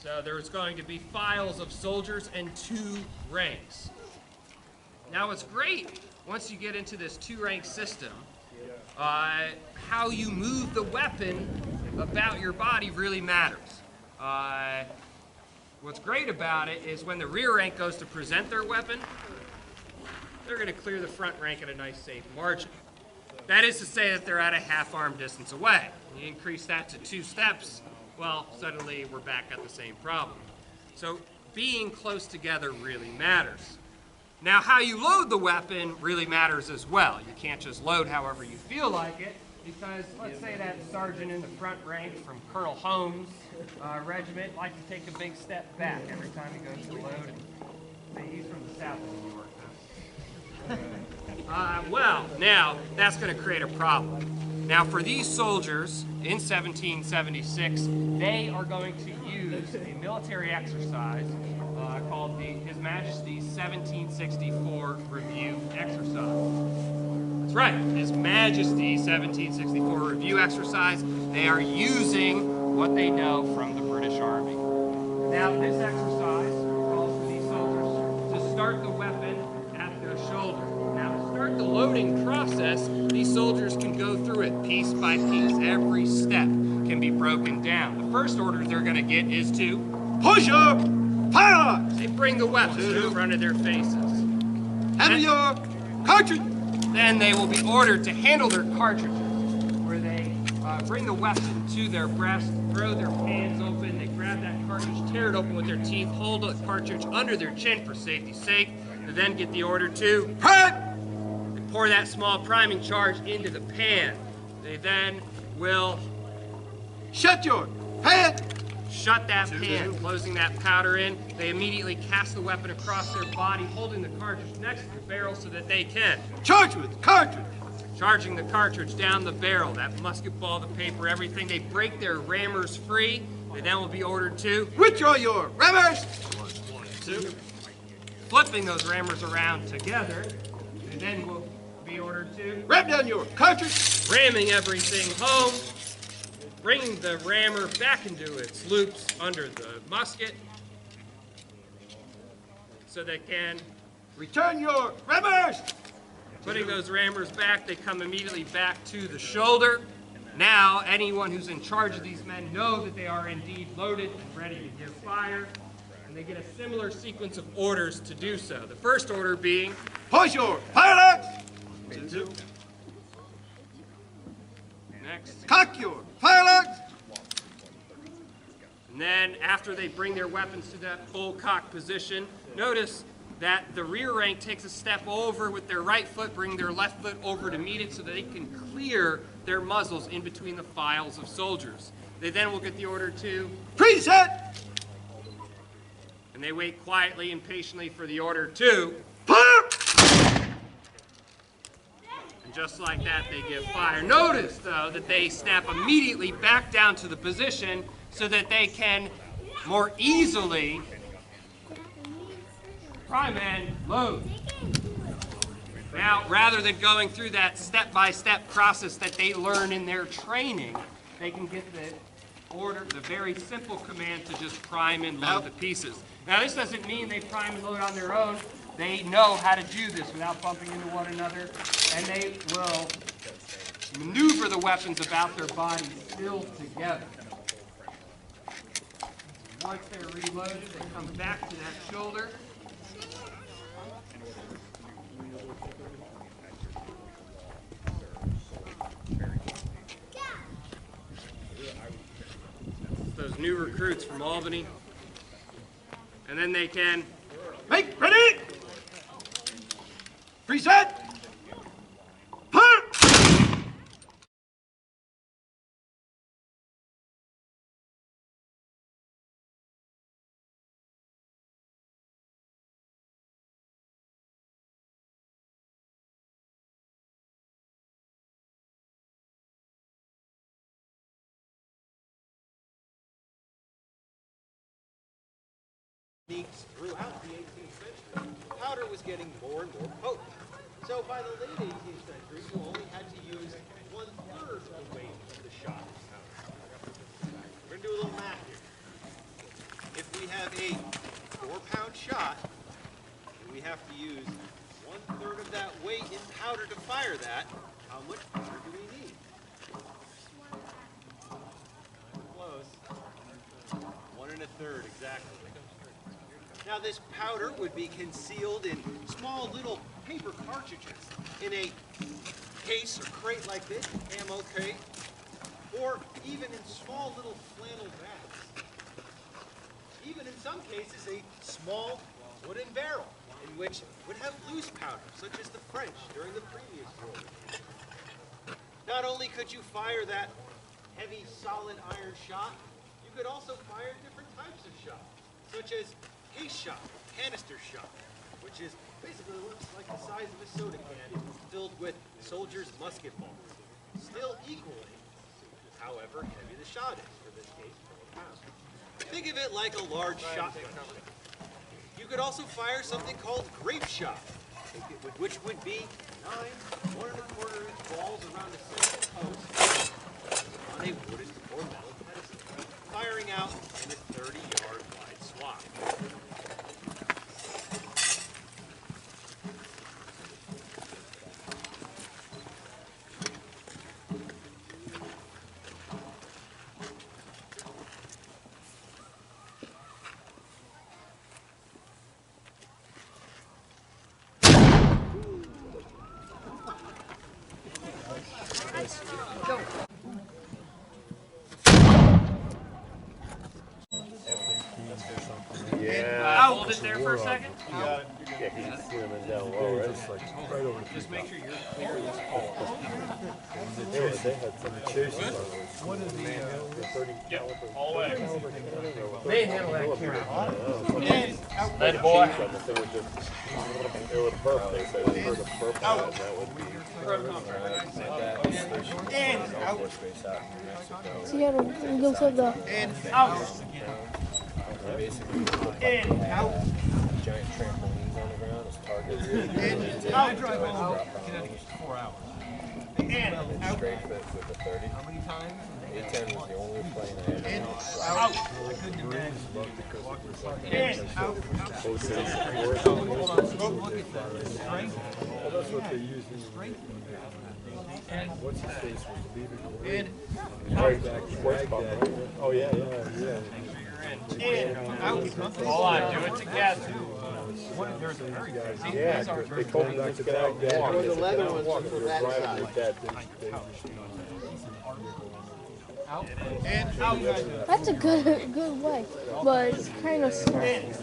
So there's going to be files of soldiers and 2 ranks. Now what's great, once you get into this 2-rank system, how you move the weapon about your body really matters. What's great about it is when the rear rank goes to present their weapon, they're going to clear the front rank at a nice safe margin. That is to say that they're at a half-arm distance away. You increase that to 2 steps, well, suddenly we're back at the same problem. So being close together really matters. Now, how you load the weapon really matters as well. You can't just load however you feel like it, because let's say that sergeant in the front rank from Colonel Holmes' regiment likes to take a big step back every time he goes to load. And he's from the south of New York. Well, now that's going to create a problem. Now, for these soldiers in 1776, they are going to use a military exercise called His Majesty's 1764 Review Exercise. That's right, His Majesty's 1764 Review Exercise. They are using what they know from the British Army. Now, this exercise calls for these soldiers to start the weapon at their shoulder. Now, to start the loading process, these soldiers can go through it piece by piece. Every step can be broken down. The first order they're going to get is to push up, fire! They bring the weapons in front of their faces. Handle your cartridge! Then they will be ordered to handle their cartridges, where they bring the weapon to their breast, throw their hands open, they grab that cartridge, tear it open with their teeth, hold the cartridge under their chin for safety's sake, and then get the order to prime! They pour that small priming charge into the pan. They then will shut your pan! Shut that pan, closing that powder in. They immediately cast the weapon across their body, holding the cartridge next to the barrel so that they can charge with the cartridge. Charging the cartridge down the barrel, that musket ball, the paper, everything. They break their rammers free. They then will be ordered to withdraw your rammers. 1, 2. Flipping those rammers around together. They then will be ordered to ram down your cartridge. Ramming everything home. Bringing the rammer back into its loops under the musket so they can return your rammers. Putting those rammers back, they come immediately back to the shoulder. Now, anyone who's in charge of these men know that they are indeed loaded and ready to give fire, and they get a similar sequence of orders to do so. The first order being, push your firelocks. 2. Next, cock your firelocks. And then, after they bring their weapons to that full cock position, notice that the rear rank takes a step over with their right foot, bring their left foot over to meet it so that they can clear their muzzles in between the files of soldiers. They then will get the order to preset! And they wait quietly and patiently for the order to fire! And just like that, they give fire. Notice, though, that they snap immediately back down to the position so that they can more easily prime and load. Now, rather than going through that step-by-step process that they learn in their training, they can get the order, the very simple command to just prime and load the pieces. Now, this doesn't mean they prime and load on their own. They know how to do this without bumping into one another, and they will maneuver the weapons about their bodies still together. Once they're reloaded, they come back to that shoulder. Those new recruits from Albany. And then they can make ready, preset, fire! Throughout the 18th century, powder was getting more and more potent. So by the late 18th century, you only had to use 1/3 the weight of the shot of powder. We're going to do a little math here. If we have a 4-pound shot, and we have to use 1/3 of that weight in powder to fire that, how much powder do we need? Close. 1 1/3, exactly. Now this powder would be concealed in small little paper cartridges in a case or crate like this, ammo crate, or even in small little flannel bags. Even in some cases, a small wooden barrel in which would have loose powder, such as the French during the previous war. Not only could you fire that heavy, solid iron shot, you could also fire different types of shot, such as case shot, canister shot, which is basically looks like the size of a soda can filled with soldiers' musket balls. Still equally, however heavy the shot is, for this case, 4 pounds. Think of it like a large shotgun. You could also fire something called grape shot, which would be 9 1 1/4 inch balls around a single post on a wooden or metal pedestal, firing out in a 30-yard wide swath. Hold it there for a second. Yeah, he's swimming down low, right? Just make sure you're clear of this pole. They had some chases on those. What is the 30 caliber? All the way. They handle that camera. That boy. It would burp, they said. It would burp out, and that would be... Sí, ya no usa da. Basically, out. Giant trampolines on the ground as targets. Out. Drive out. 4 hours. And straight fit with the 30. How many times? A-10 was the only plane I had. Out. I couldn't imagine. Out. Well, that's what they use in what's his face was leaving right back to Baghdad. Oh, yeah. Hold on, do it together. Yeah, they told me to get out and walk. The leather ones are for that side. That's a good way, but it's kind of scary.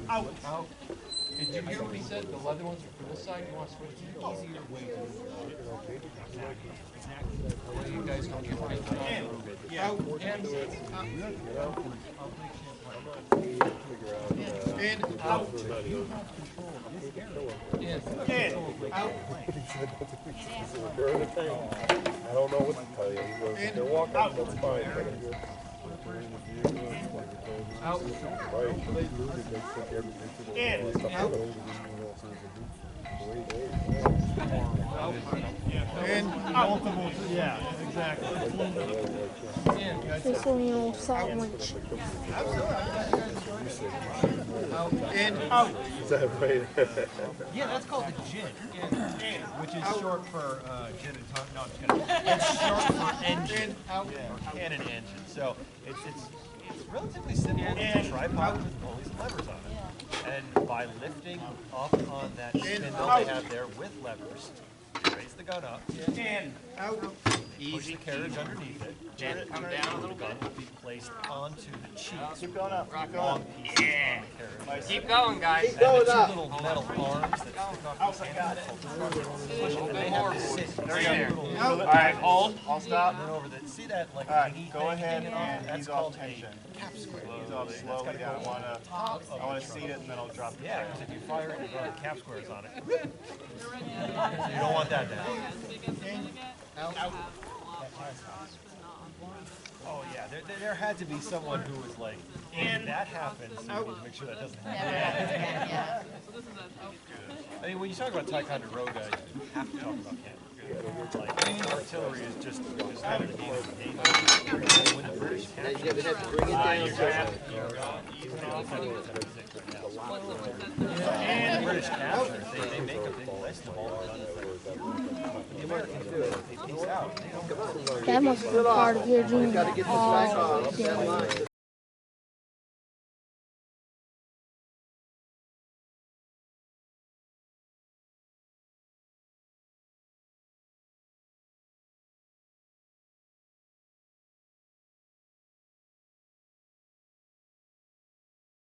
Out. Did you hear what he said? The leather ones are for this side. You want to switch to the easier way to do it. The way you guys don't get right down. Out. And out. Out. I don't know what to tell you. He goes, if they're walking, that's fine. Out. Right. And multiple, yeah, exactly. This one you saw much. And out. Is that right? Yeah, that's called the gin, which is short for gin and tonic. No, I'm just kidding. It's short for engine, or cannon engine. So it's relatively simple. It's a tripod with pulleys and levers on it. And by lifting up on that spindle they have there with levers, raise the gun up, And out. ease the carriage underneath it, And come down a little the gun bit. will be placed onto the cheeks. Keep going up. Keep Long going. pieces on the carriage. Keep going, guys. And the two little metal arms that stick off the handle, and they have to sit There. All right, hold. I'll stop. And then over the, see that like All right, dingy go thing ahead hanging off? and That's ease off called tension. a cap square. Ease off slowly. I want to seat it and then I'll drop the Yeah, because if you fire it and run the cap squares on it, you don't want that to happen. Oh yeah, there had to be someone who was like, and that happens, so we need to make sure that doesn't happen. I mean, when you talk about Ticonderoga, you have to talk about Canada. Like, artillery is just kind of the name of the game. When the British captured They have to bring it down. and the British captured, they make a big list of all the guns. The Americans do it. They piece out. They don't That must be part of your dream. Got to get this back off that line.